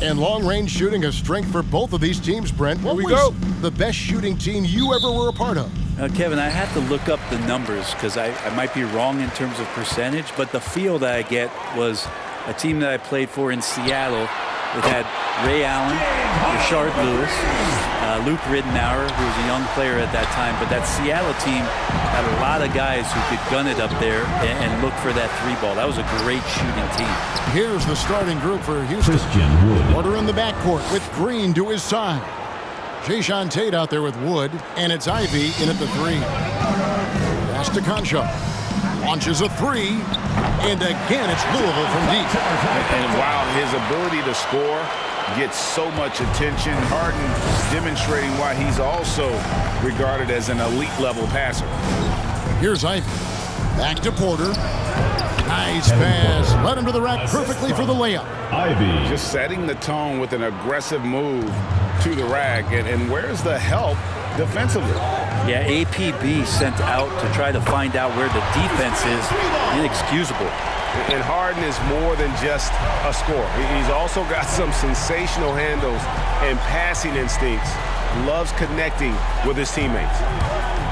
And long-range shooting a strength for both of these teams, Brent. What was the best shooting team you ever were a part of? Kevin, I have to look up the numbers because I might be wrong in terms of percentage, but the feel that I get was a team that I played for in Seattle. It had Ray Allen, Rashard Lewis, Luke Ridenour, who was a young player at that time. But that Seattle team had a lot of guys who could gun it up there and look for that three ball. That was a great shooting team. Here's the starting group for Houston. Porter in the backcourt with Green to his side. Jayshawn Tate out there with Wood, and it's Ivy in at the three. Pass to Concho. Launches a three, and again it's Louisville from deep. And while his ability to score gets so much attention, Harden demonstrating why he's also regarded as an elite-level passer. Here's Ivy. Back to Porter. Nice pass. Led him to the rack perfectly for the layup. Ivy just setting the tone with an aggressive move to the rack. And where's the help defensively? Yeah, APB sent out to try to find out where the defense is. Inexcusable. And Harden is more than just a scorer. He's also got some sensational handles and passing instincts. Loves connecting with his teammates.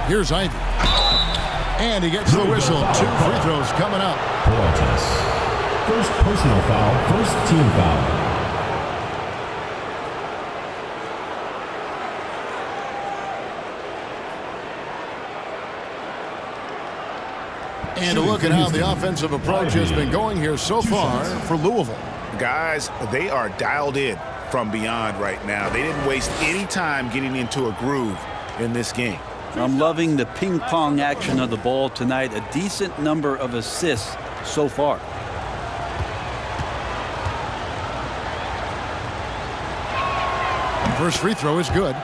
Here's Ivy. And he gets the whistle. 2 free throws coming up. First personal foul, first team foul. And a look at how the offensive approach has been going here so far for Louisville. Guys, they are dialed in from beyond right now. They didn't waste any time getting into a groove in this game. I'm loving the ping pong action of the ball tonight. A decent number of assists so far. First free throw is good.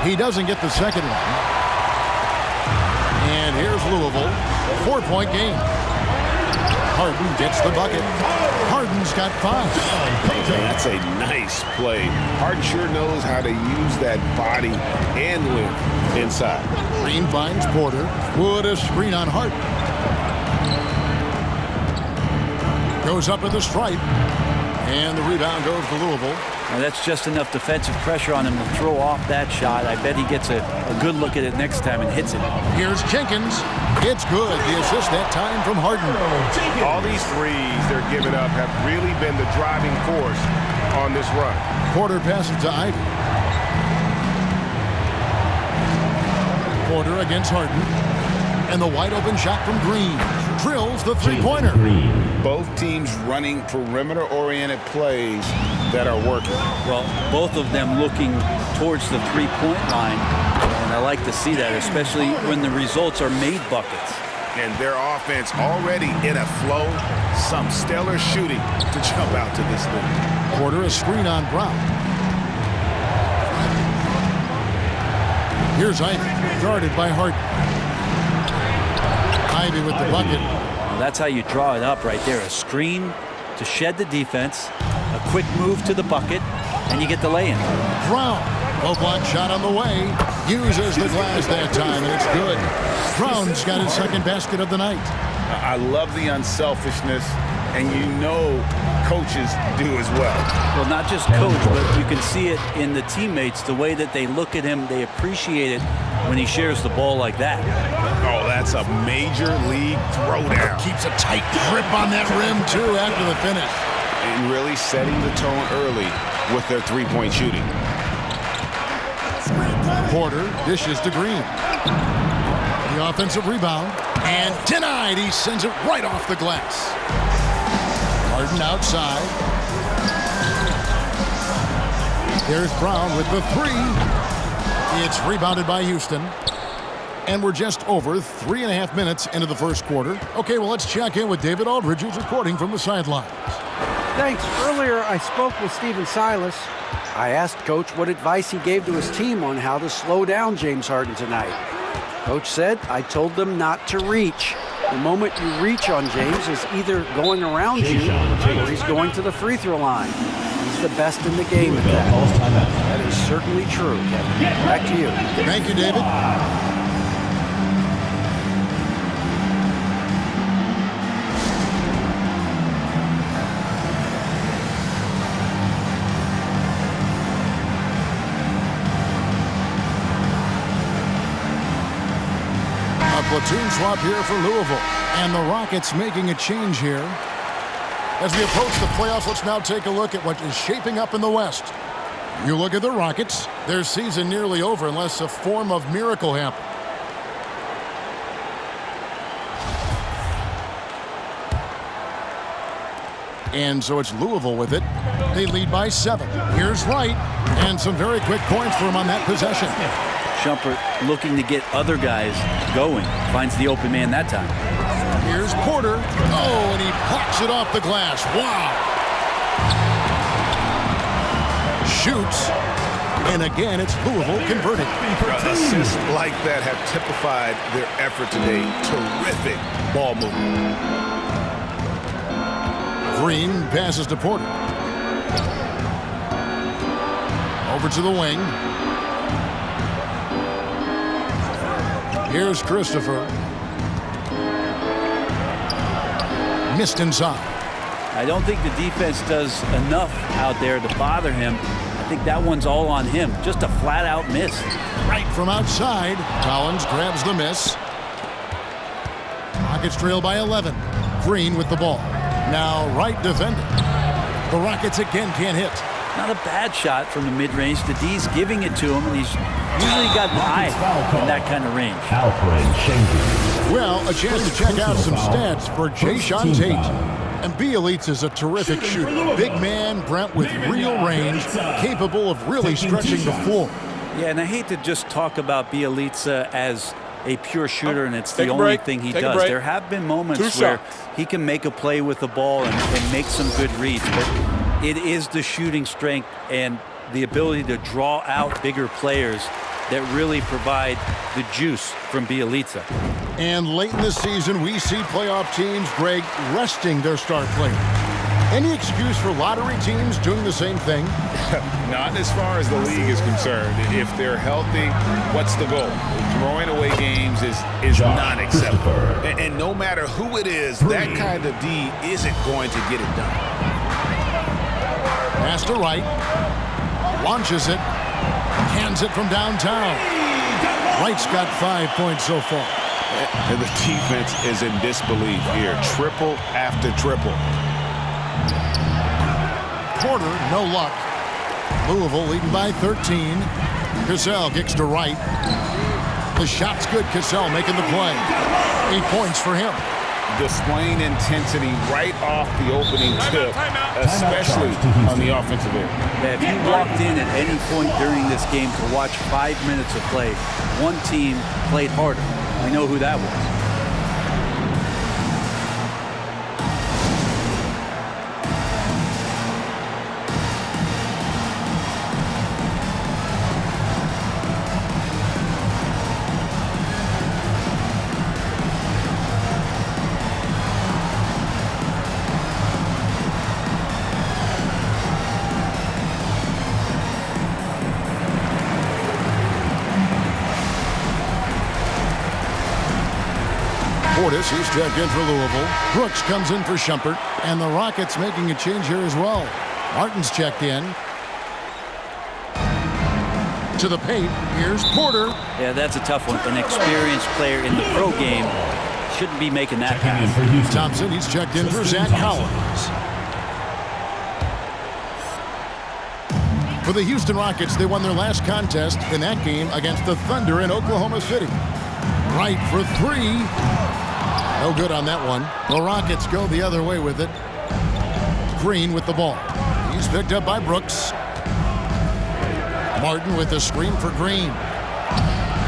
He doesn't get the second one. And here's Louisville, a 4-point game. Harden gets the bucket. Harden's got 5. That's a nice play. Harden sure knows how to use that body and length inside. Green finds Porter. Wood a screen on Harden. Goes up at the stripe. And the rebound goes to Louisville. Now that's just enough defensive pressure on him to throw off that shot. I bet he gets a good look at it next time and hits it. Here's Jenkins. It's good. The assist that time from Harden. All these threes they're giving up have really been the driving force on this run. Porter passes to Ivy. Porter against Harden. And the wide open shot from Green. Drills the three-pointer. Both teams running perimeter-oriented plays that are working. Well, both of them looking towards the three-point line, and I like to see that, especially when the results are made buckets. And their offense already in a flow, some stellar shooting to jump out to this lead. Porter a screen on Brown. Here's Ivy, guarded by Harden. Ivy with the bucket. Well, that's how you draw it up right there. A screen to shed the defense, a quick move to the bucket, and you get the lay-in. Brown, low block shot on the way. Uses the glass that time, and it's good. Brown's got his second basket of the night. I love the unselfishness, and you know coaches do as well. Well, not just coach, but you can see it in the teammates, the way that they look at him. They appreciate it when he shares the ball like that. Oh, that's a major league throwdown. Keeps a tight grip on that rim, too, after the finish. And really setting the tone early with their three-point shooting. Porter dishes to Green. The offensive rebound. And denied. He sends it right off the glass. Harden outside. There's Brown with the three. It's rebounded by Houston. And we're just over 3.5 minutes into the first quarter. Okay, well, let's check in with David Aldridge, who's reporting from the sidelines. Thanks. Earlier, I spoke with Stephen Silas. I asked Coach what advice he gave to his team on how to slow down James Harden tonight. Coach said, I told them not to reach. The moment you reach on James is either going around you or he's going to the free throw line. He's the best in the game at that. That is certainly true, Kevin. Back to you. Thank you, David. Platoon swap here for Louisville. And the Rockets making a change here. As we approach the playoffs, let's now take a look at what is shaping up in the West. You look at the Rockets, their season nearly over unless a form of miracle happens. And so it's Louisville with it. They lead by 7. Here's Wright. And some very quick points for him on that possession. Shumpert looking to get other guys going. Finds the open man that time. Here's Porter. Oh, and he blocks it off the glass. Wow. Shoots. And again, it's Louisville converting. Assists like that have typified their effort today. Terrific ball movement. Green passes to Porter. Over to the wing. Here's Christopher. Missed inside. I don't think the defense does enough out there to bother him. I think that one's all on him. Just a flat-out miss. Right from outside. Collins grabs the miss. Rockets trail by 11. Green with the ball. Now Wright defending. The Rockets again can't hit. Not a bad shot from the mid-range. The D's giving it to him, and he's usually got an eye in that kind of range. Well, a chance to check out some stats for Jayshawn Tate. And Bielitsa's a terrific shooter. Big man, Brent, with real range, capable of really stretching the floor. Yeah, and I hate to just talk about Bielitsa as a pure shooter, and it's the only thing he does. There have been moments where he can make a play with the ball and make some good reads, but it is the shooting strength and the ability to draw out bigger players that really provide the juice from Bielitsa. And late in the season, we see playoff teams, Greg, resting their star players. Any excuse for lottery teams doing the same thing? Not as far as the league is concerned. If they're healthy, what's the goal? Throwing away games is not acceptable. And no matter who it is, that kind of D isn't going to get it done. Pass to Wright. Launches it. Hands it from downtown. Wright's got 5 points so far. And the defense is in disbelief here. Triple after triple. Porter, no luck. Louisville leading by 13. Cassell kicks to Wright. The shot's good. Cassell making the play. 8 points for him. Displaying intensity right off the opening tip, especially on the offensive end. Yeah, if you walked in at any point during this game to watch 5 minutes of play, one team played harder. We know who that was. Portis, he's checked in for Louisville. Brooks comes in for Shumpert. And the Rockets making a change here as well. Martin's checked in. To the paint. Here's Porter. Yeah, that's a tough one. An experienced player in the pro game shouldn't be making that pass. Thompson, he's checked in for Zach Collins. For the Houston Rockets, they won their last contest in that game against the Thunder in Oklahoma City. Right for 3. No good on that one. The Rockets go the other way with it. Green with the ball. He's picked up by Brooks. Martin with the screen for Green.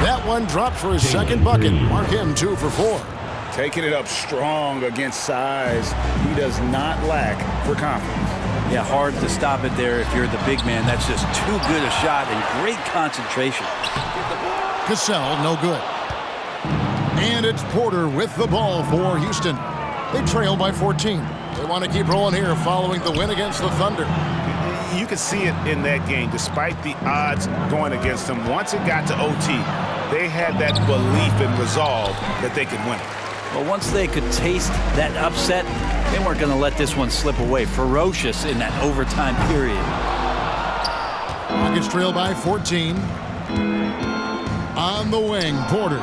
That one dropped for his second bucket. Mark him 2 for 4. Taking it up strong against size. He does not lack for confidence. Yeah, hard to stop it there if you're the big man. That's just too good a shot and great concentration. Cassell, no good. And it's Porter with the ball for Houston. They trail by 14. They want to keep rolling here following the win against the Thunder. You could see it in that game, despite the odds going against them. Once it got to OT, they had that belief and resolve that they could win it. Well, once they could taste that upset, they weren't going to let this one slip away. Ferocious in that overtime period. Rockets trail by 14. On the wing, Porter.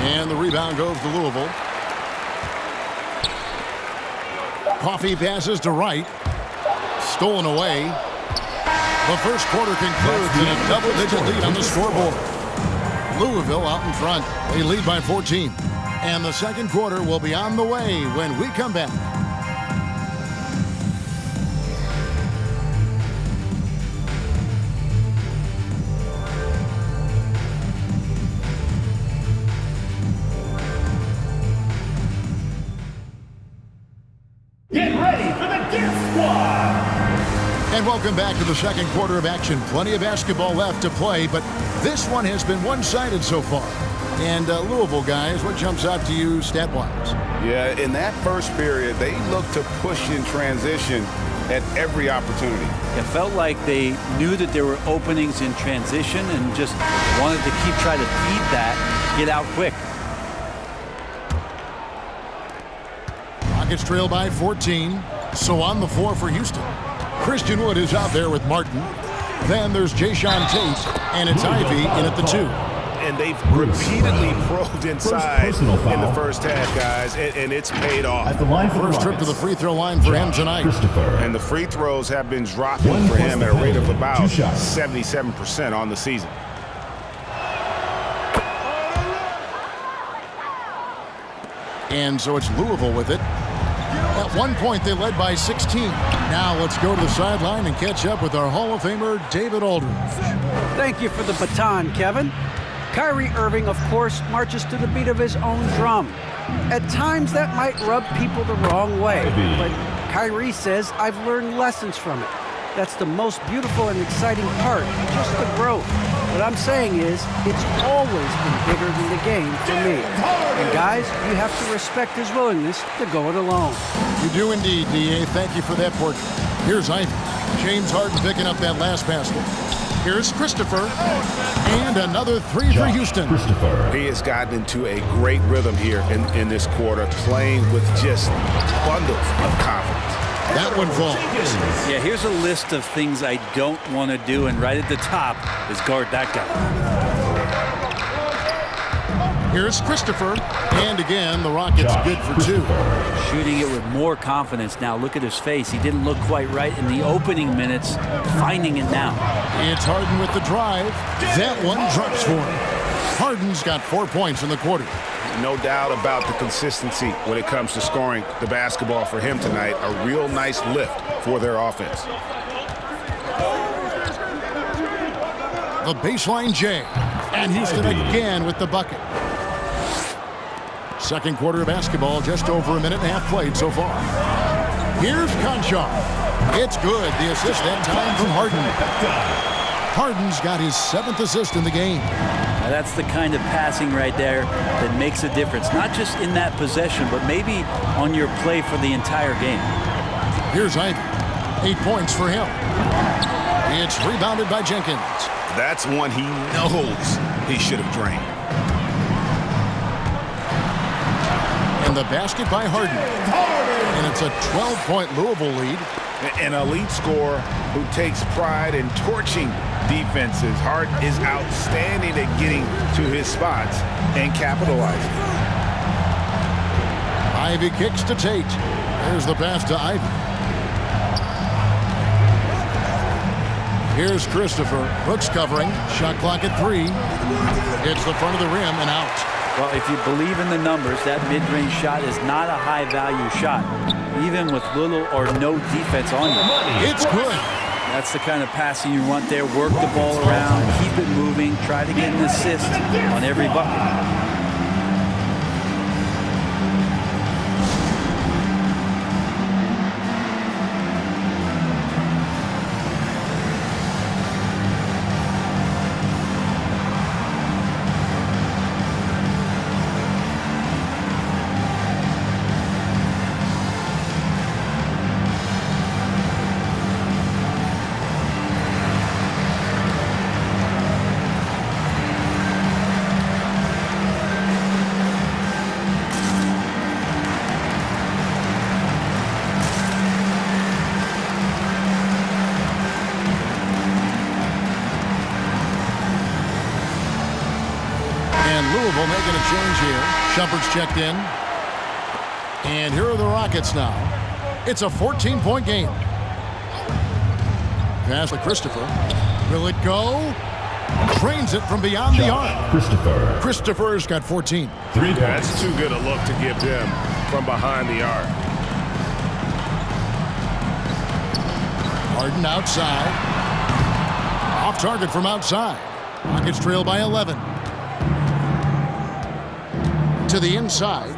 And the rebound goes to Louisville. Coffee passes to Wright. Stolen away. The first quarter concludes in a double-digit lead on the scoreboard. Louisville out in front. They lead by 14. And the second quarter will be on the way when we come back. And welcome back to the second quarter of action. Plenty of basketball left to play, but this one has been one-sided so far. And Louisville, guys, what jumps out to you stat-wise? Yeah, in that first period, they looked to push in transition at every opportunity. It felt like they knew that there were openings in transition and just wanted to keep trying to feed that, get out quick. Rockets trail by 14. So on the floor for Houston, Christian Wood is out there with Martin. Then there's Jayshawn Tate, and it's Ivy in at the 2. And they've repeatedly probed inside in the first half, guys, and it's paid off. At the line for First trip to the free throw line for him tonight. And the free throws have been dropping for him at a rate of about 77% on the season. And so it's Louisville with it. At one point, they led by 16. Now let's go to the sideline and catch up with our Hall of Famer, David Aldridge. Thank you for the baton, Kevin. Kyrie Irving, of course, marches to the beat of his own drum. At times, that might rub people the wrong way, but Kyrie says, I've learned lessons from it. That's the most beautiful and exciting part, just the growth. What I'm saying is, it's always been bigger than the game for me. And guys, you have to respect his willingness to go it alone. You do indeed, D.A. Thank you for that portrait. Here's Ivy. James Harden picking up that last basket. Here's Christopher. And another three for Houston. He has gotten into a great rhythm here in this quarter, playing with just bundles of confidence. That one falls. Yeah, here's a list of things I don't want to do, and right at the top is guard that guy. Here's Christopher. And again, the Rockets good for 2. Shooting it with more confidence now. Look at his face. He didn't look quite right in the opening minutes. Finding it now. It's Harden with the drive. That one drops for him. Harden's got 4 points in the quarter. No doubt about the consistency when it comes to scoring the basketball for him tonight. A real nice lift for their offense. The baseline J. And Houston again with the bucket. Second quarter of basketball, just over a minute and a half played so far. Here's Conchar. It's good. The assist that time from Harden. Harden's got his 7th assist in the game. Now that's the kind of passing right there that makes a difference. Not just in that possession, but maybe on your play for the entire game. Here's Ivy. 8 points for him. It's rebounded by Jenkins. That's one he knows he should have drained. And the basket by Harden. And it's a 12-point Louisville lead. An elite scorer who takes pride in torching defenses. Harden is outstanding at getting to his spots and capitalizing. Ivy kicks to Tate. There's the pass to Ivy. Here's Christopher. Brooks covering. Shot clock at 3. It's the front of the rim and out. Well, if you believe in the numbers, that mid-range shot is not a high-value shot, even with little or no defense on you. It's good. That's the kind of passing you want there. Work the ball around, keep it moving, try to get an assist on every bucket. Shumpert's checked in. And here are the Rockets now. It's a 14-point game. Pass to Christopher. Will it go? Trains it from beyond the arc. Christopher's got 14. That's too good a look to give them from behind the arc. Harden outside. Off target from outside. Rockets trail by 11. To the inside.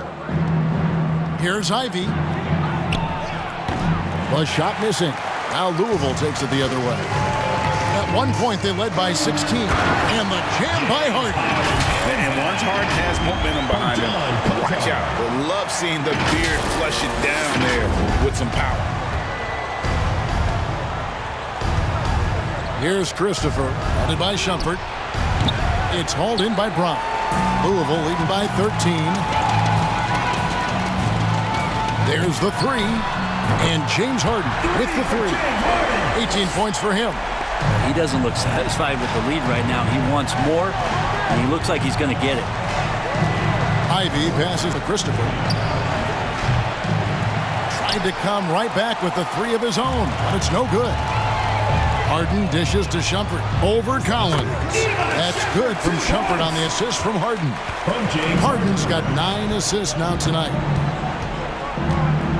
Here's Ivy. The shot missing. Now Louisville takes it the other way. At one point, they led by 16. And the jam by Harden. And once Harden has momentum behind him, watch out. I love seeing the beard flush it down there with some power. Here's Christopher, guarded by Shumpert. It's hauled in by Brown. Louisville leading by 13. There's the three. And James Harden with the three. 18 points for him. He doesn't look satisfied with the lead right now. He wants more, and he looks like he's going to get it. Ivy passes to Christopher. Tried to come right back with the three of his own, but it's no good. Harden dishes to Shumpert. Over Collins. That's good from Shumpert on the assist from Harden. Harden's got 9 assists now tonight.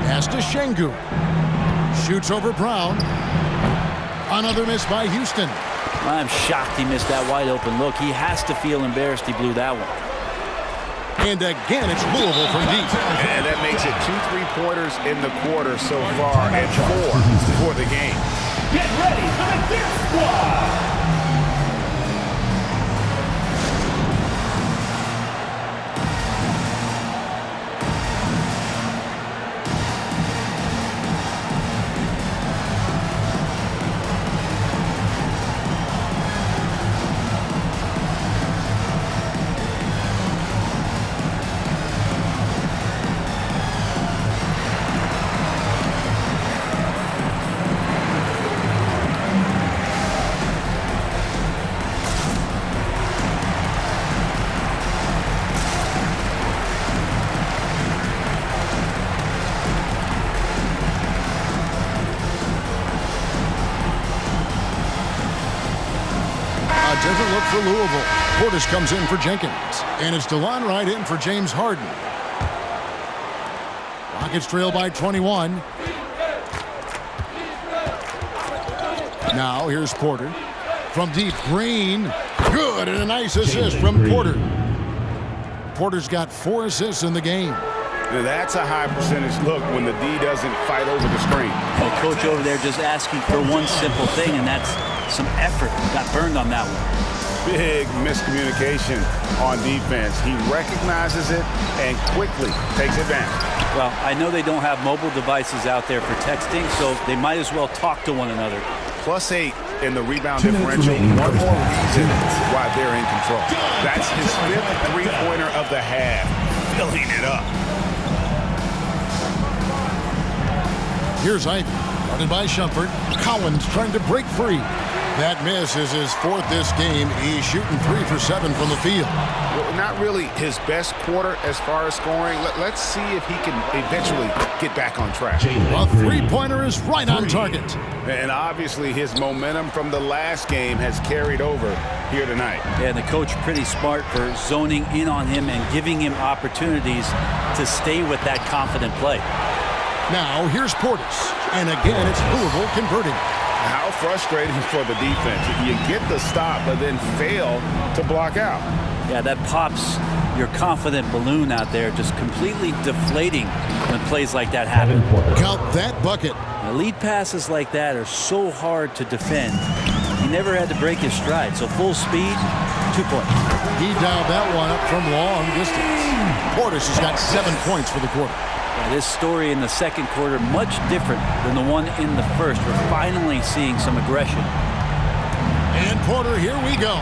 Pass to Şengün. Shoots over Brown. Another miss by Houston. I'm shocked he missed that wide open look. He has to feel embarrassed he blew that one. And again, it's Louisville from deep. And that makes it 2 3-pointers in the quarter so far and 4 for the game. Get ready for the Gear Squad! Different look for Louisville. Portis comes in for Jenkins. And it's DeLon Wright in for James Harden. Rockets trail by 21. Now here's Porter. From deep, Green. Good, and a nice assist from Porter. Porter's got 4 assists in the game. Now that's a high percentage look when the D doesn't fight over the screen. The coach over there just asking for one simple thing, and that's some effort. Got burned on that one. Big miscommunication on defense. He recognizes it and quickly takes it down. Well, I know they don't have mobile devices out there for texting, so they might as well talk to one another. +8 in the rebound differential. One more reason why they're in control. That's his 5th three-pointer of the half. Filling it up. Here's Ivy, guarded by Shumpert. Collins trying to break free. That miss is his 4th this game. He's shooting 3 for 7 from the field. Well, not really his best quarter as far as scoring. Let's see if he can eventually get back on track. A three-pointer is right on target. And obviously his momentum from the last game has carried over here tonight. Yeah, and the coach pretty smart for zoning in on him and giving him opportunities to stay with that confident play. Now here's Portis. And again, it's Louisville converting. How frustrating for the defense. You get the stop, but then fail to block out. Yeah, that pops your confident balloon out there, just completely deflating when plays like that happen. Count that bucket. Now, lead passes like that are so hard to defend. He never had to break his stride, so full speed, 2 points. He dialed that one up from long distance. Portis has got 7 points for the quarter. This story in the second quarter, much different than the one in the first. We're finally seeing some aggression. And Porter, here we go.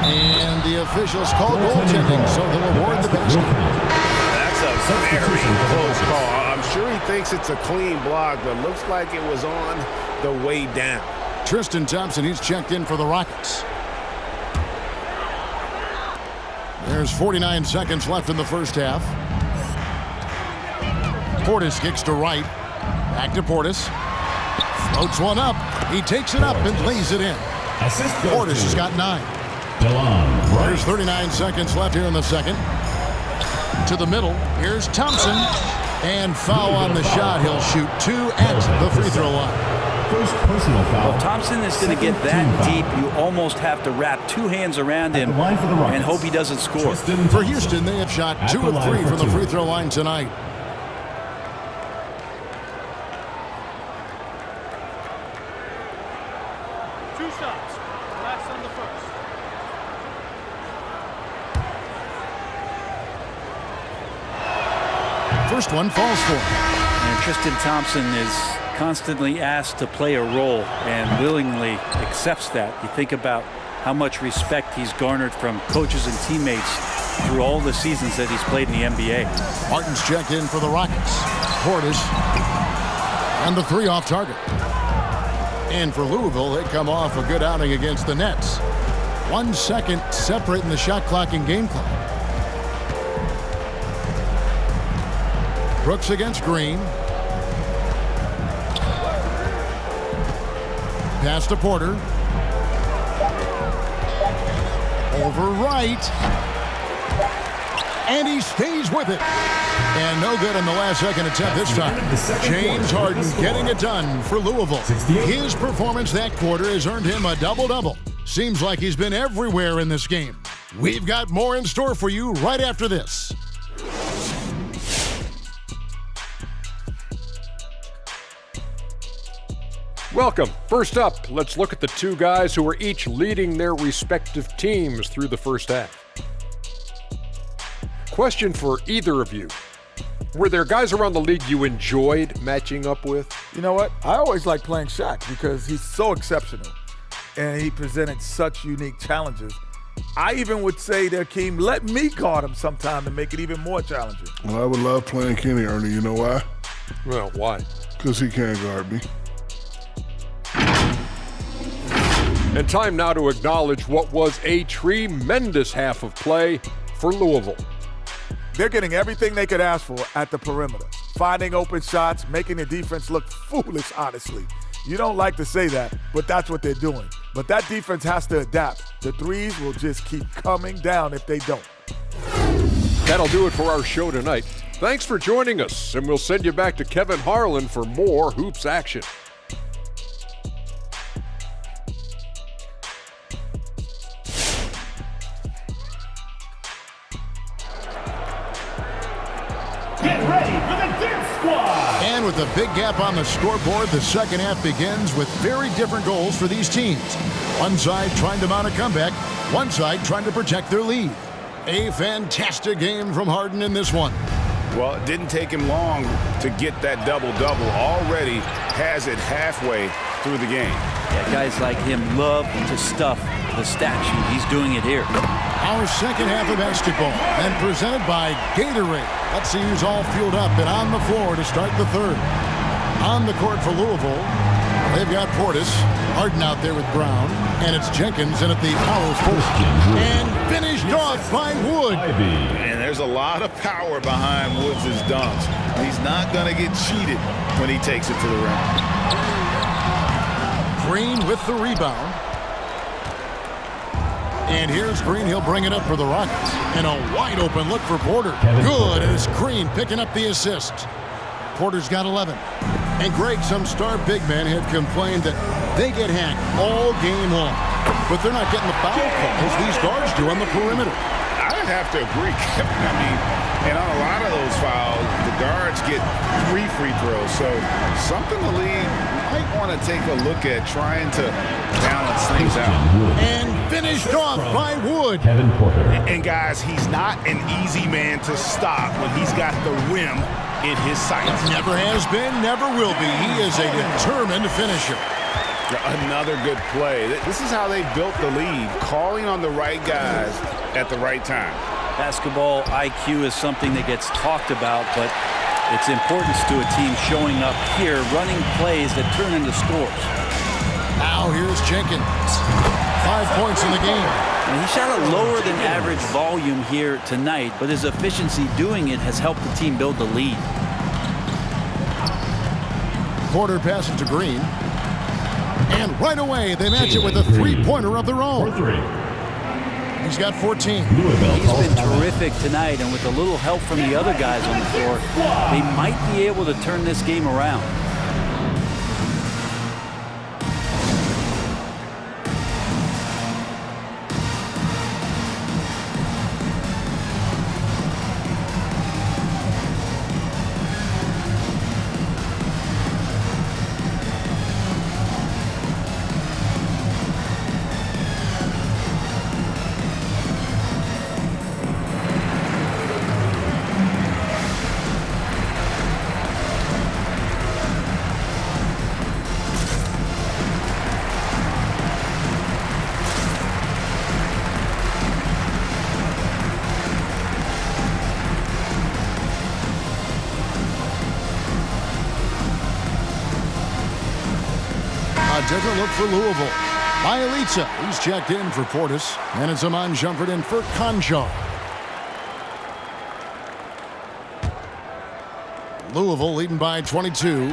And the officials call goaltending, so they'll award the basket. That's a very close call. I'm sure he thinks it's a clean block, but looks like it was on the way down. Tristan Thompson, he's checked in for the Rockets. There's 49 seconds left in the first half. Portis kicks to right. Back to Portis. Floats one up. He takes it up and lays it in. Portis has got 9. There's 39 seconds left here in the second. To the middle. Here's Thompson. And foul on the shot. He'll shoot 2 at the free throw line. First personal foul. Well, Thompson is going to get that deep. You almost have to wrap 2 hands around him and hope he doesn't score. For Houston, they have shot 2 of 3 from the free throw line tonight. First one falls for him. And Tristan Thompson is constantly asked to play a role and willingly accepts that. You think about how much respect he's garnered from coaches and teammates through all the seasons that he's played in the NBA. Martin's checked in for the Rockets. Portis. And the 3 off target. And for Louisville, they come off a good outing against the Nets. 1 second separating the shot clock and game clock. Brooks against Green. Pass to Porter. Over right. And he stays with it. And no good on the last second attempt this time. James Harden getting it done for Louisville. His performance that quarter has earned him a double-double. Seems like he's been everywhere in this game. We've got more in store for you right after this. Welcome. First up, let's look at the 2 guys who are each leading their respective teams through the first half. Question for either of you. Were there guys around the league you enjoyed matching up with? You know what? I always like playing Shaq because he's so exceptional and he presented such unique challenges. I even would say to Akeem, let me guard him sometime to make it even more challenging. Well, I would love playing Kenny, Ernie. You know why? Well, why? Because he can't guard me. And time now to acknowledge what was a tremendous half of play for Louisville. They're getting everything they could ask for at the perimeter. Finding open shots, making the defense look foolish, honestly. You don't like to say that, but that's what they're doing. But that defense has to adapt. The threes will just keep coming down if they don't. That'll do it for our show tonight. Thanks for joining us, and we'll send you back to Kevin Harlan for more Hoops action. And with a big gap on the scoreboard, the second half begins with very different goals for these teams. One side trying to mount a comeback, one side trying to protect their lead. A fantastic game from Harden in this one. Well, it didn't take him long to get that double-double. Already has it halfway through the game. Yeah, guys like him love to stuff the stat sheet. He's doing it here. Our second half of basketball, and presented by Gatorade. Let's see who's all fueled up and on the floor to start the third. On the court for Louisville, they've got Portis, Harden out there with Brown, and it's Jenkins in at the power forward. And finished off by Wood. And there's a lot of power behind Woods' dunks. He's not going to get cheated when he takes it to the rim. Green with the rebound. And here's Green. He'll bring it up for the Rockets. And a wide open look for Porter. Good, and it's Green picking up the assist. Porter's got 11. And Greg, some star big men have complained that they get hacked all game long. But they're not getting the foul calls these guards do on the perimeter. I would have to agree, Kevin. I mean, and on a lot of those fouls, the guards get 3 free throws. So something the league might want to take a look at, trying to balance things out. And finished off by Wood. Kevin Porter. And guys, he's not an easy man to stop when he's got the rim in his sights. Never has been, never will be. He is a determined finisher. Another good play. This is how they built the lead, calling on the right guys at the right time. Basketball IQ is something that gets talked about, but its importance to a team showing up here, running plays that turn into scores. Now here's Jenkins. 5 points in the game. And he shot a lower than average volume here tonight, but his efficiency doing it has helped the team build the lead. Porter passes to Green. And right away, they match it with a three-pointer of their own. He's got 14. He's been terrific tonight, and with a little help from the other guys on the floor, they might be able to turn this game around. Different look for Louisville. Bielitsa, he's checked in for Portis. And it's Amon Shumpert in for Conjar. Louisville leading by 22.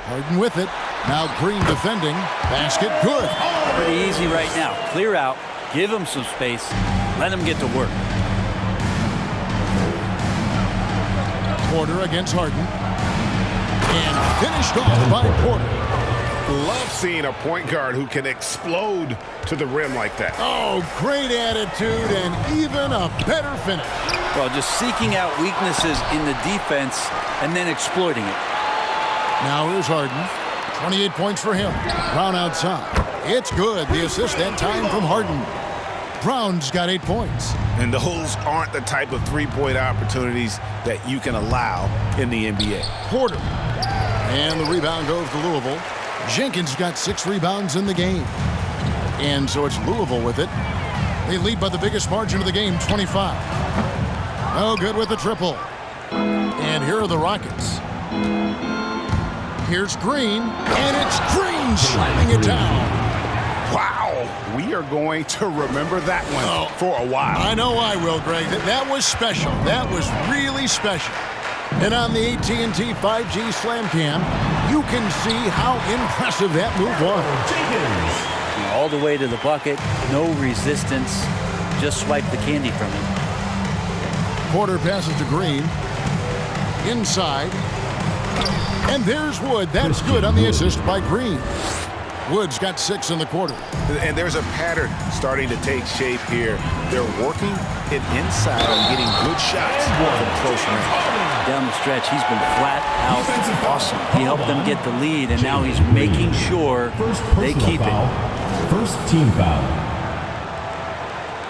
Harden with it. Now Green defending. Basket good. Pretty easy right now. Clear out. Give him some space. Let him get to work. Porter against Harden. And finished off by Porter. Love seeing a point guard who can explode to the rim like that. Oh, great attitude and even a better finish. Well, just seeking out weaknesses in the defense and then exploiting it. Now here's Harden. 28 points for him. Brown outside. It's good. The assist that time from Harden. Brown's got 8 points. And those aren't the type of three-point opportunities that you can allow in the NBA. Porter. And the rebound goes to Louisville. Jenkins got 6 rebounds in the game. And so it's Louisville with it. They lead by the biggest margin of the game, 25. No good with the triple. And here are the Rockets. Here's Green, and it's Green slamming it down. Wow, we are going to remember that one for a while. I know I will, Greg. That was special. That was really special. And on the AT&T 5G Slam Cam, you can see how impressive that move was. All the way to the bucket, no resistance, just swipe the candy from him. Porter passes to Green. Inside. And there's Wood. That's good on the assist by Green. Wood's got 6 in the quarter. And there's a pattern starting to take shape here. They're working it inside and getting good shots from close range. Down the stretch, he's been flat out awesome. He helped them get the lead, and now he's making sure they keep it. First team foul.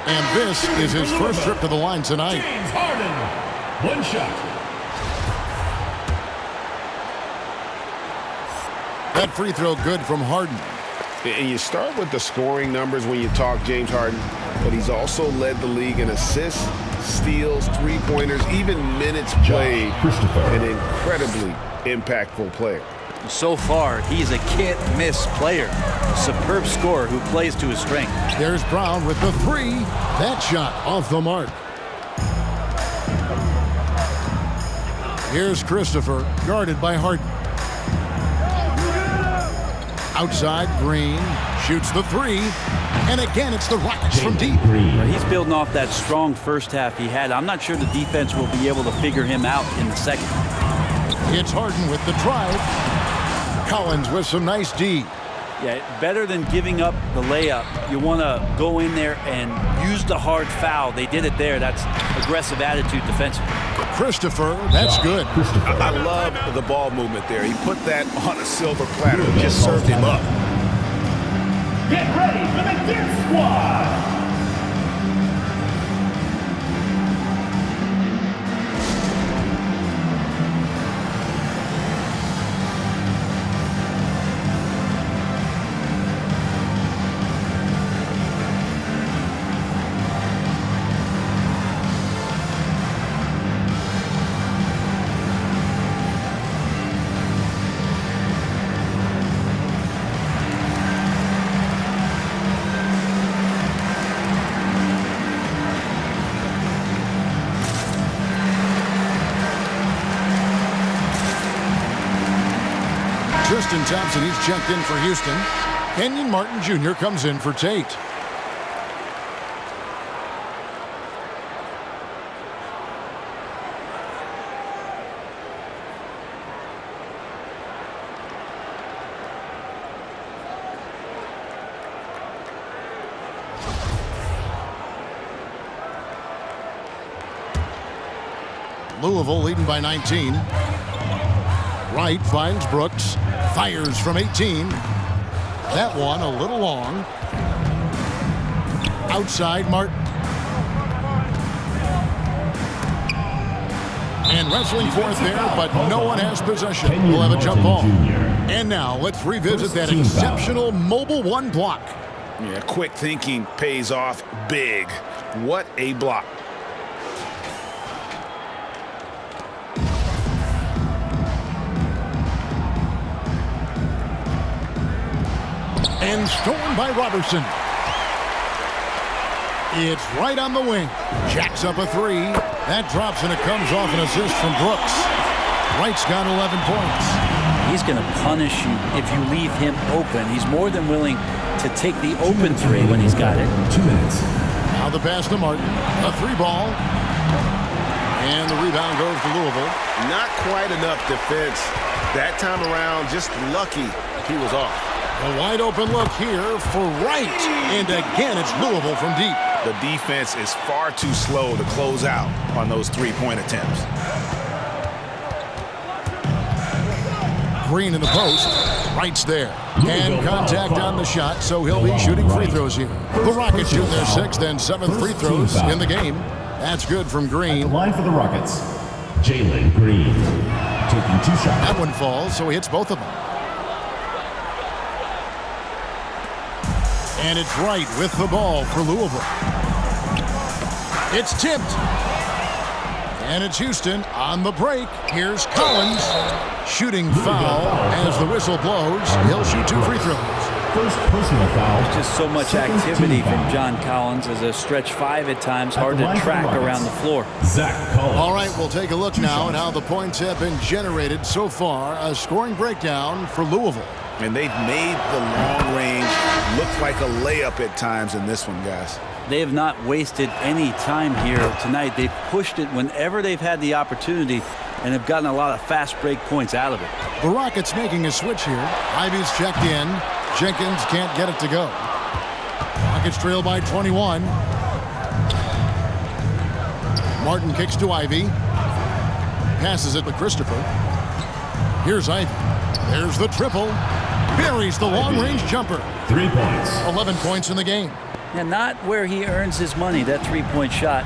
And this is his first trip to the line tonight. James Harden. One shot. That free throw good from Harden. And you start with the scoring numbers when you talk James Harden, but he's also led the league in assists, steals, three-pointers, even minutes played. An incredibly impactful player. So far, he's a can't-miss player. A superb scorer who plays to his strength. There's Brown with the 3. That shot off the mark. Here's Christopher, guarded by Harden. Outside, Green shoots the 3. And again, it's the Rockets from deep. He's building off that strong first half he had. I'm not sure the defense will be able to figure him out in the second. It's Harden with the drive. Collins with some nice D. Yeah, better than giving up the layup. You want to go in there and use the hard foul. They did it there. That's aggressive attitude defensively. Christopher, that's good. I love the ball movement there. He put that on a silver platter and just served him up. Get ready for the Dirt Squad. Tristan Thompson, he's checked in for Houston. Kenyon Martin Jr. comes in for Tate. Louisville leading by 19. Wright finds Brooks. Fires from 18. That one a little long. Outside Martin. And wrestling for it there, but no one has possession. We'll have a jump ball. And now let's revisit that exceptional Mobile One block. Yeah, quick thinking pays off big. What a block. And stolen by Robertson. It's right on the wing. Jacks up a three. That drops and it comes off an assist from Brooks. Wright's got 11 points. He's going to punish you if you leave him open. He's more than willing to take the open three when he's got it. 2 minutes. Now the pass to Martin. A three ball. And the rebound goes to Louisville. Not quite enough defense that time around. Just lucky he was off. A wide open look here for Wright. And again, it's Louisville from deep. The defense is far too slow to close out on those three-point attempts. Green in the post. Wright's there. And contact on the shot, so he'll be shooting free throws here. The Rockets shoot their 6th and 7th free throws in the game. That's good from Green. At the line for the Rockets, Jalen Green taking 2 shots. That one falls, so he hits both of them. And it's Wright with the ball for Louisville. It's tipped. And it's Houston on the break. Here's Collins. Shooting foul as the whistle blows. He'll shoot 2 free throws. First personal foul. Just so much activity from John Collins as a stretch 5 at times. Hard to track around the floor. Zach Collins. All right, we'll take a look now at how the points have been generated so far. A scoring breakdown for Louisville. And they've made the long range look like a layup at times in this one, guys. They have not wasted any time here tonight. They've pushed it whenever they've had the opportunity and have gotten a lot of fast break points out of it. The Rockets making a switch here. Ivy's checked in. Jenkins can't get it to go. Rockets trail by 21. Martin kicks to Ivy. Passes it to Christopher. Here's Ivy. There's the triple. Buries the long-range jumper. 3 points. 11 points in the game. And not where he earns his money, that three-point shot,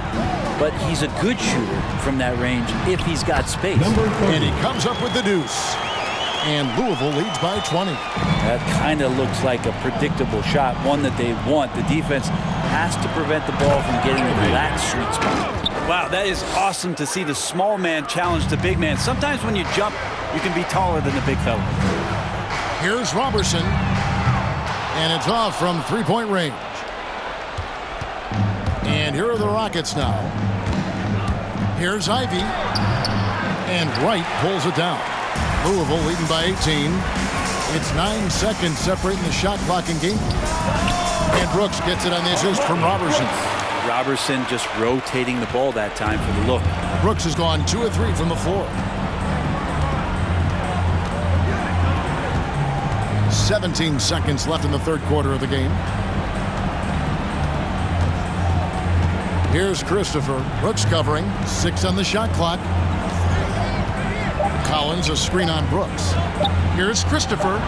but he's a good shooter from that range if he's got space. And he comes up with the deuce. And Louisville leads by 20. That kind of looks like a predictable shot, one that they want. The defense has to prevent the ball from getting into that sweet spot. Wow, that is awesome to see the small man challenge the big man. Sometimes when you jump, you can be taller than the big fella. Here's Robertson. And it's off from three-point range. And here are the Rockets now. Here's Ivy. And Wright pulls it down. Louisville leading by 18. It's 9 seconds separating the shot clock and game. And Brooks gets it on the assist from Robertson. Robertson just rotating the ball that time for the look. Brooks has gone 2 of 3 from the floor. 17 seconds left in the third quarter of the game. Here's Christopher. Brooks covering. 6 on the shot clock. Collins, a screen on Brooks. Here's Christopher.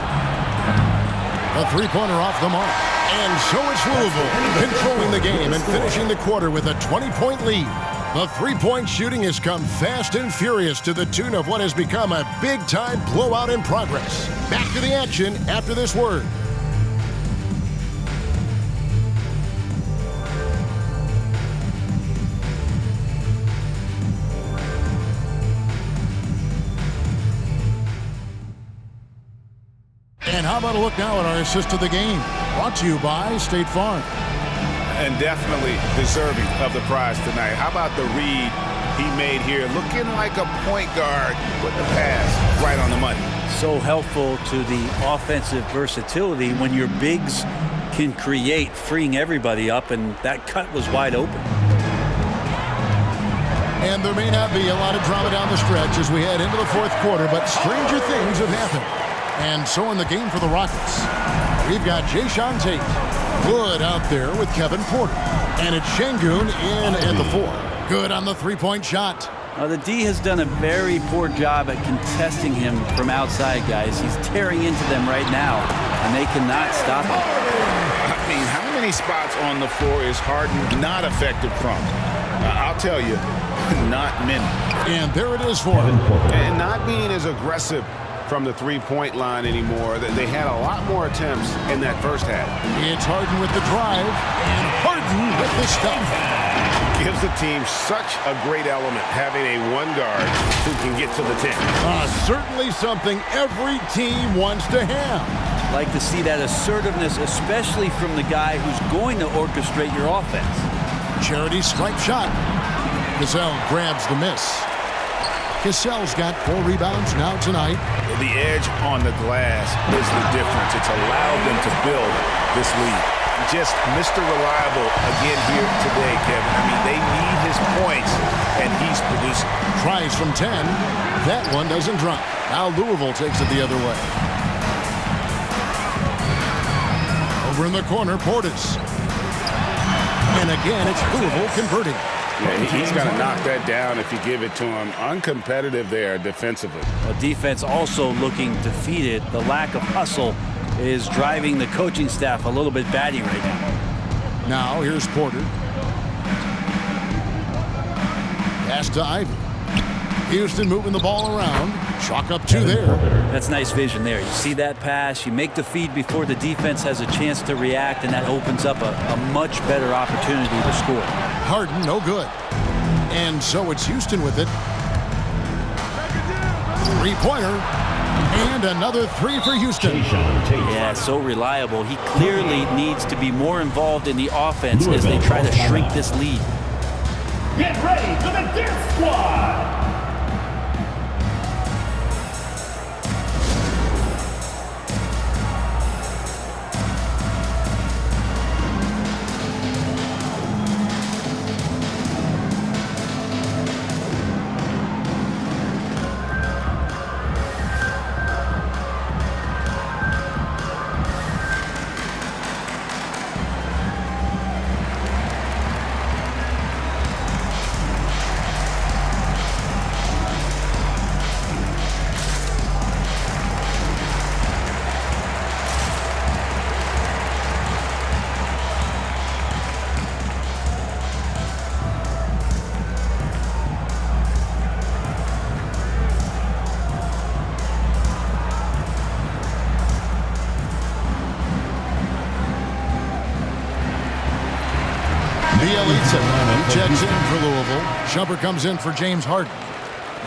A three-pointer off the mark. And so it's Louisville controlling the game and finishing the quarter with a 20-point lead. The three-point shooting has come fast and furious to the tune of what has become a big-time blowout in progress. Back to the action after this word. And how about a look now at our assist to the game? Brought to you by State Farm. And definitely deserving of the prize tonight. How about the read he made here? Looking like a point guard, put the pass right on the money. so helpful to the offensive versatility when your bigs can create, freeing everybody up, and that cut was wide open. And there may not be a lot of drama down the stretch as we head into the fourth quarter, but stranger things have happened. And so in the game for the Rockets, we've got Jayshawn Tate, Wood out there with Kevin Porter. And it's Şengün in at the 4. Good on the three-point shot. The D has done a very poor job at contesting him from outside, guys. He's tearing into them right now, and they cannot stop him. I mean, how many spots on the floor is Harden not effective from? I'll tell you, not many. And there it is for him. And not being as aggressive from the three-point line anymore. They had a lot more attempts in that first half. It's Harden with the drive, and Harden with the stuff. Gives the team such a great element having a one guard who can get to the 10. Certainly something every team wants to have. Like to see that assertiveness, especially from the guy who's going to orchestrate your offense. Charity stripe shot. Cassell grabs the miss. Cassell's got 4 rebounds now tonight. The edge on the glass is the difference. It's allowed them to build this lead. Just Mr. Reliable again here today, Kevin. I mean, they need his points, and he's producing. Tries from 10. That one doesn't drop. Now Louisville takes it the other way. Over in the corner, Portis. And again, it's Louisville converting. Yeah, he's got to knock that down if you give it to him. Uncompetitive there defensively. Well, defense also looking defeated. The lack of hustle is driving the coaching staff a little bit batty right now. Now here's Porter. Pass to Ivy. Houston moving the ball around. Chalk up 2 there. That's nice vision there. You see that pass, you make the feed before the defense has a chance to react, and that opens up a much better opportunity to score. Harden, no good. And so it's Houston with it. 3-pointer. And another 3 for Houston. Yeah, so reliable. He clearly needs to be more involved in the offense as they try to shrink this lead. Get ready for the Dance Squad! Checks in for Louisville. Shumpert comes in for James Harden.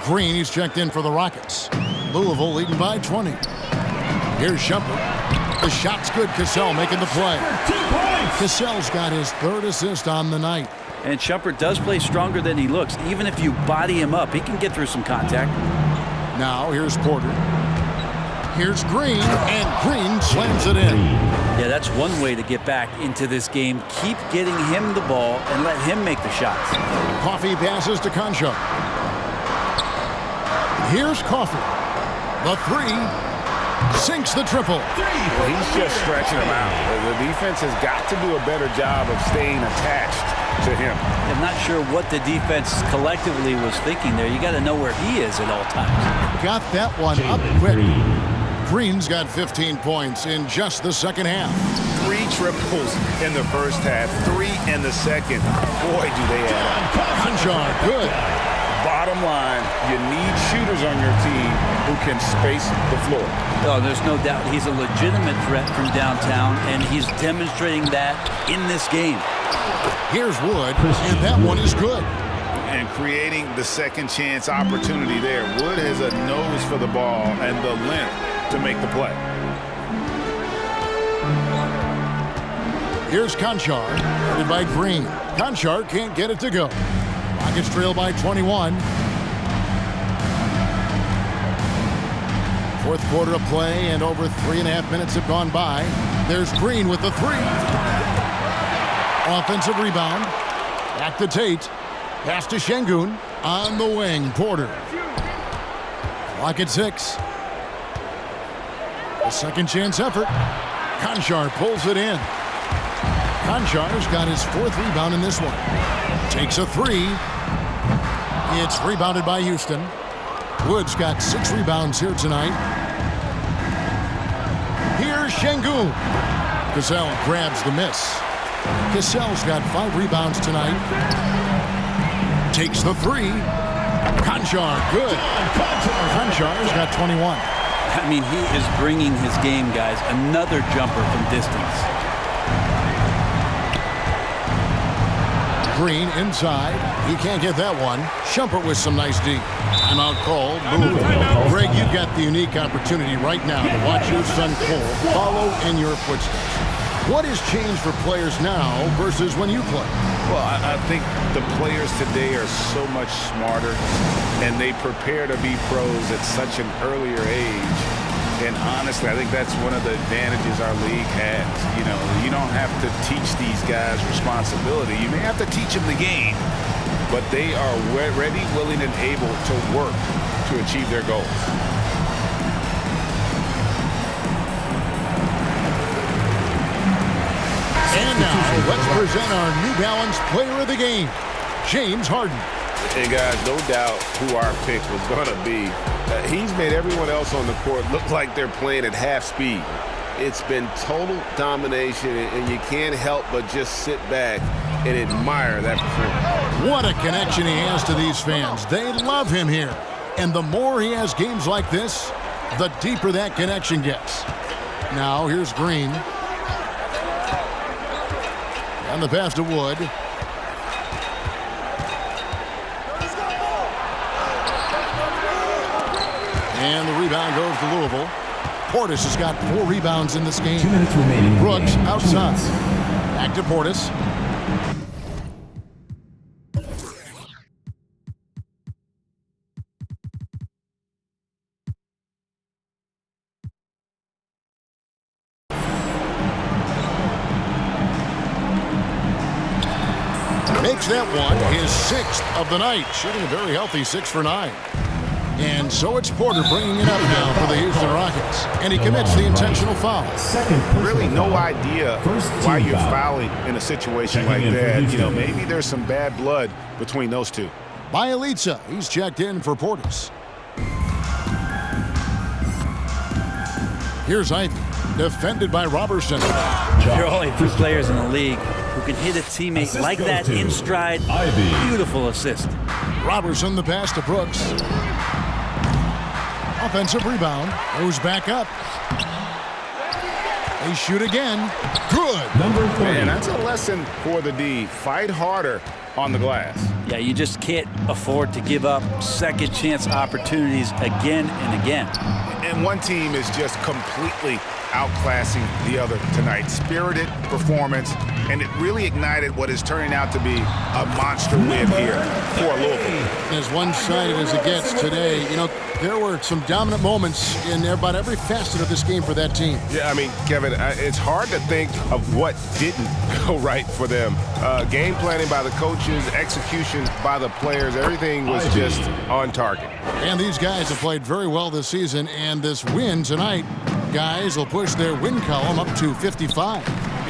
Green, he's checked in for the Rockets. Louisville leading by 20. Here's Shumpert. The shot's good. Cassell making the play. Cassell's got his 3rd assist on the night. And Shumpert does play stronger than he looks. Even if you body him up, he can get through some contact. Now here's Porter. Here's Green, and Green slams it in. Yeah, that's one way to get back into this game. Keep getting him the ball and let him make the shots. Coffee passes to Concho. Here's Coffee. The 3 sinks the triple. Well, he's just stretching him out. The defense has got to do a better job of staying attached to him. I'm not sure what the defense collectively was thinking there. You got to know where he is at all times. Got that one up quick. Green's got 15 points in just the second half. 3 triples in the first half, 3 in the second. Boy, do they add up. Conchar, good. Bottom line, you need shooters on your team who can space the floor. Oh, there's no doubt he's a legitimate threat from downtown, and he's demonstrating that in this game. Here's Wood, and that one is good. And creating the second chance opportunity there. Wood has a nose for the ball and the length to make the play. Here's Conchar, guarded by Green. Conchar can't get it to go. Rockets trail by 21. Fourth quarter of play, and over 3.5 minutes have gone by. There's Green with the three. Offensive rebound. Back to Tate. Pass to Şengün. On the wing, Porter. Clock at 6. A second chance effort. Konchar pulls it in. Konchar's got his 4th rebound in this one. Takes a three. It's rebounded by Houston. Wood's got 6 rebounds here tonight. Here's Şengün. Cassell grabs the miss. Cassell's got 5 rebounds tonight. Takes the three. Konchar, good. Konchar's got 21. I mean, he is bringing his game, guys. Another jumper from distance. Green inside. He can't get that one. Shumpert with some nice D. Timeout called. Louisville. Greg, you've got the unique opportunity right now to watch your son Cole follow in your footsteps. What has changed for players now versus when you played? Well, I think the players today are so much smarter, and they prepare to be pros at such an earlier age. And honestly, I think that's one of the advantages our league has. You know, you don't have to teach these guys responsibility. You may have to teach them the game, but they are ready, willing, and able to work to achieve their goals. And now, let's present our New Balance Player of the Game, James Harden. And guys, no doubt who our pick was going to be. He's made everyone else on the court look like they're playing at half speed. It's been total domination, and you can't help but just sit back and admire that performance. What a connection he has to these fans. They love him here. And the more he has games like this, the deeper that connection gets. Now, here's Green. And the pass to Wood. And the rebound goes to Louisville. Portis has got 4 rebounds in this game. 2 minutes remaining. Brooks outside. Back to Portis. Makes that one his 6th of the night, shooting a very healthy 6 for 9. And so it's Porter bringing it up now for the Houston Rockets. And he commits the intentional foul. Really no idea why you're fouling in a situation like that. You know, maybe there's some bad blood between those two. Bielitsa, he's checked in for Portis. Here's Ivy, defended by Robertson. There are only 2 players in the league who can hit a teammate like that in stride. Beautiful assist. Robertson, the pass to Brooks. Offensive rebound. Goes back up. They shoot again. Good. Number 3. Man, that's a lesson for the D. Fight harder on the glass. Yeah, you just can't afford to give up second chance opportunities again and again. And one team is just completely outclassing the other tonight. Spirited performance, and it really ignited what is turning out to be a monster win here for Louisville. As one-sided as it gets today, you know, there were some dominant moments in about every facet of this game for that team. Yeah, I mean, Kevin, it's hard to think of what didn't go right for them. Game planning by the coaches, execution by the players, everything was just on target. And these guys have played very well this season, and this win tonight, guys will push their win column up to 55.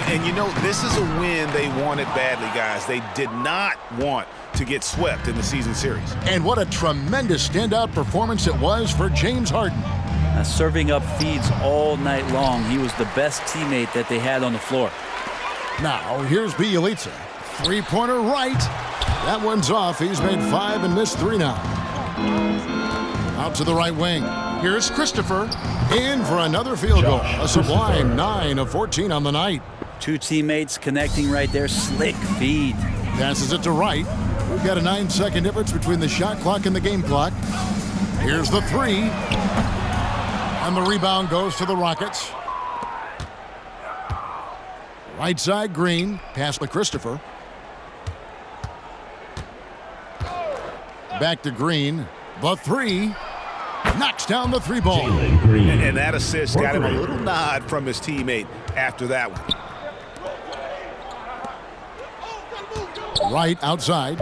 And you know, this is a win they wanted badly, guys. They did not want to get swept in the season series. And what a tremendous standout performance it was for James Harden. Serving up feeds all night long. He was the best teammate that they had on the floor. Now, here's Bielitsa. Three-pointer right. That one's off. He's made 5 and missed 3 now. Out to the right wing. Here's Christopher. In for another field goal. A sublime 9 of 14 on the night. 2 teammates connecting right there. Slick feed. Passes it to Wright. We've got a 9-second difference between the shot clock and the game clock. Here's the 3. And the rebound goes to the Rockets. Right side, Green. Pass to Christopher. Back to Green. The 3. knocks down the three ball. And that assist got him a little nod from his teammate after that one. Right outside.